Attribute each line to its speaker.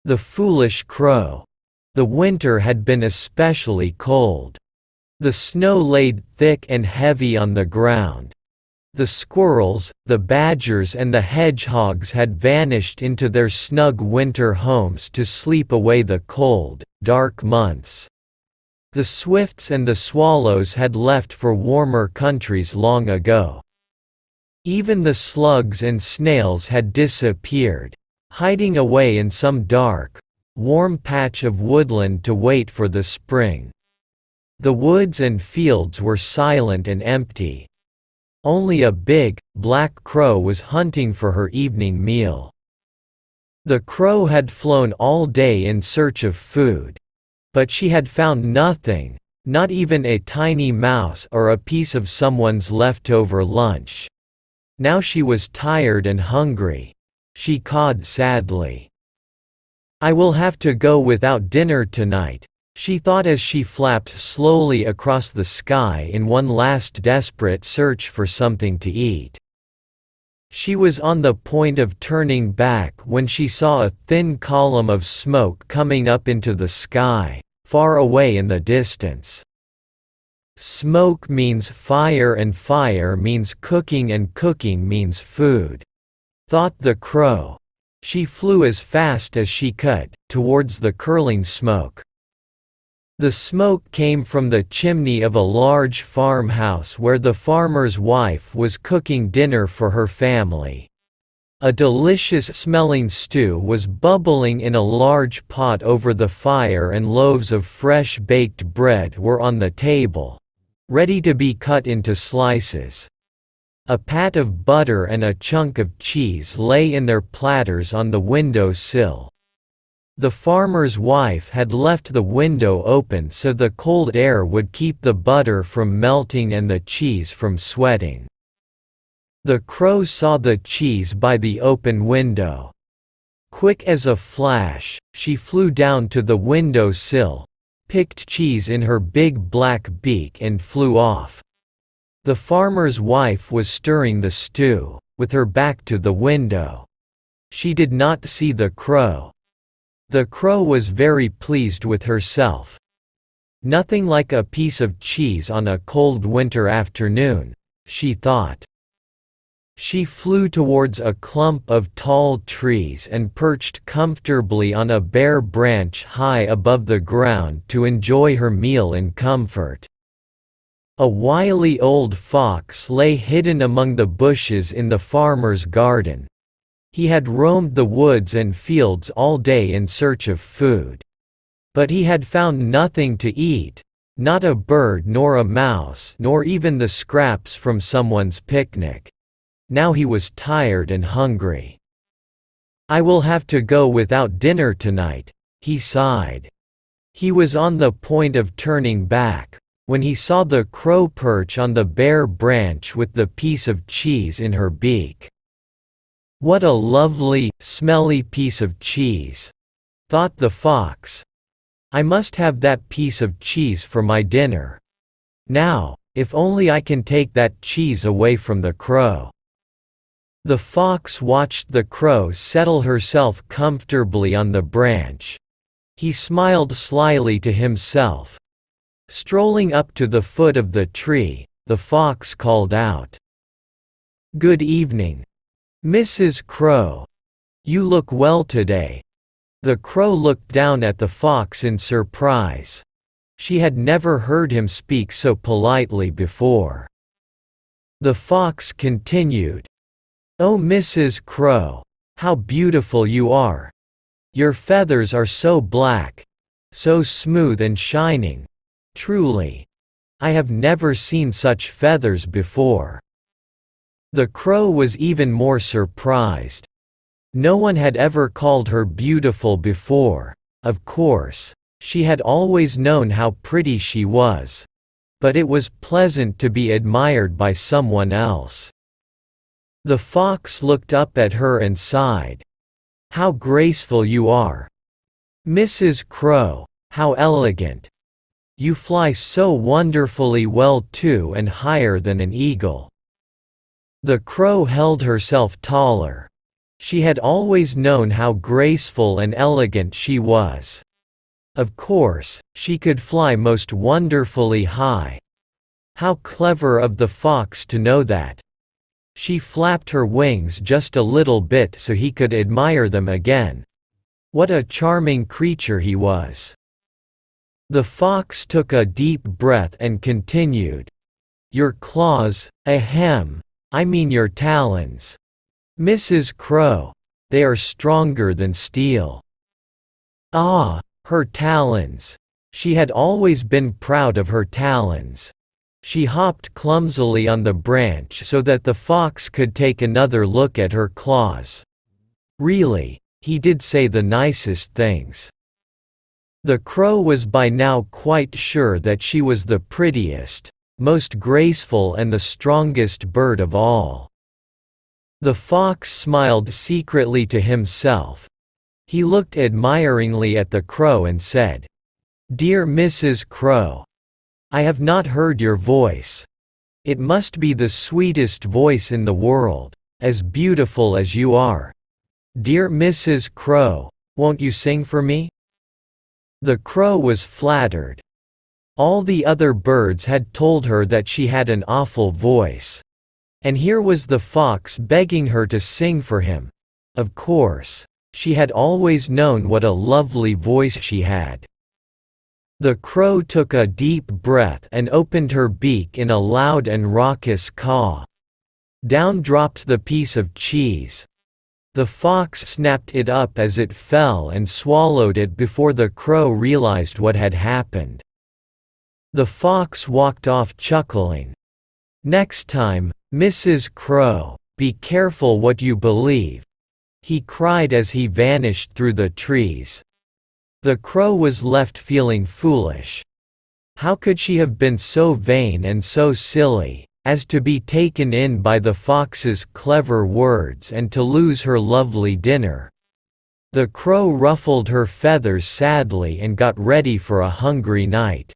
Speaker 1: The foolish crow. The winter had been especially cold. The snow laid thick and heavy on the ground. The squirrels, the badgers and the hedgehogs had vanished into their snug winter homes to sleep away the cold, dark months. The swifts and the swallows had left for warmer countries long ago. Even the slugs and snails had disappeared, hiding away in some dark, warm patch of woodland to wait for the spring. The woods and fields were silent and empty. Only a big, black crow was hunting for her evening meal. The crow had flown all day in search of food. But she had found nothing, not even a tiny mouse or a piece of someone's leftover lunch. Now she was tired and hungry. She cawed sadly. "I will have to go without dinner tonight," she thought as she flapped slowly across the sky in one last desperate search for something to eat. She was on the point of turning back when she saw a thin column of smoke coming up into the sky, far away in the distance. Smoke means fire and fire means cooking and cooking means food, thought the crow. She flew as fast as she could, towards the curling smoke. The smoke came from the chimney of a large farmhouse where the farmer's wife was cooking dinner for her family. A delicious-smelling stew was bubbling in a large pot over the fire and loaves of fresh baked bread were on the table, ready to be cut into slices. A pat of butter and a chunk of cheese lay in their platters on the window sill. The farmer's wife had left the window open so the cold air would keep the butter from melting and the cheese from sweating. The crow saw the cheese by the open window. Quick as a flash, she flew down to the window sill, picked cheese in her big black beak and flew off. The farmer's wife was stirring the stew, with her back to the window. She did not see the crow. The crow was very pleased with herself. Nothing like a piece of cheese on a cold winter afternoon, she thought. She flew towards a clump of tall trees and perched comfortably on a bare branch high above the ground to enjoy her meal in comfort. A wily old fox lay hidden among the bushes in the farmer's garden. He had roamed the woods and fields all day in search of food. But he had found nothing to eat, not a bird nor a mouse nor even the scraps from someone's picnic. Now he was tired and hungry. "I will have to go without dinner tonight," he sighed. He was on the point of turning back, when he saw the crow perch on the bare branch with the piece of cheese in her beak. "What a lovely, smelly piece of cheese," thought the fox. "I must have that piece of cheese for my dinner. Now, if only I can take that cheese away from the crow." The fox watched the crow settle herself comfortably on the branch. He smiled slyly to himself. Strolling up to the foot of the tree, the fox called out, "Good evening, Mrs. Crow. You look well today." The crow looked down at the fox in surprise. She had never heard him speak so politely before. The fox continued, "Oh, Mrs. Crow, how beautiful you are! Your feathers are so black, so smooth and shining. Truly, I have never seen such feathers before." The crow was even more surprised. No one had ever called her beautiful before. Of course, she had always known how pretty she was. But it was pleasant to be admired by someone else. The fox looked up at her and sighed. "How graceful you are! Mrs. Crow, how elegant! You fly so wonderfully well too and higher than an eagle." The crow held herself taller. She had always known how graceful and elegant she was. Of course, she could fly most wonderfully high. How clever of the fox to know that. She flapped her wings just a little bit so he could admire them again. What a charming creature he was. The fox took a deep breath and continued. Your claws, ahem, I mean your talons. Mrs. Crow. They are stronger than steel. Ah, her talons. She had always been proud of her talons. She hopped clumsily on the branch so that the fox could take another look at her claws. Really, he did say the nicest things. The crow was by now quite sure that she was the prettiest, most graceful and the strongest bird of all. The fox smiled secretly to himself. He looked admiringly at the crow and said, "Dear Mrs. Crow, I have not heard your voice. It must be the sweetest voice in the world, as beautiful as you are. Dear Mrs. Crow, won't you sing for me?" The crow was flattered. All the other birds had told her that she had an awful voice. And here was the fox begging her to sing for him. Of course, she had always known what a lovely voice she had. The crow took a deep breath and opened her beak in a loud and raucous caw. Down dropped the piece of cheese. The fox snapped it up as it fell and swallowed it before the crow realized what had happened. The fox walked off chuckling. "Next time, Mrs. Crow, be careful what you believe," he cried as he vanished through the trees. The crow was left feeling foolish. How could she have been so vain and so silly as to be taken in by the fox's clever words and to lose her lovely dinner? The crow ruffled her feathers sadly and got ready for a hungry night.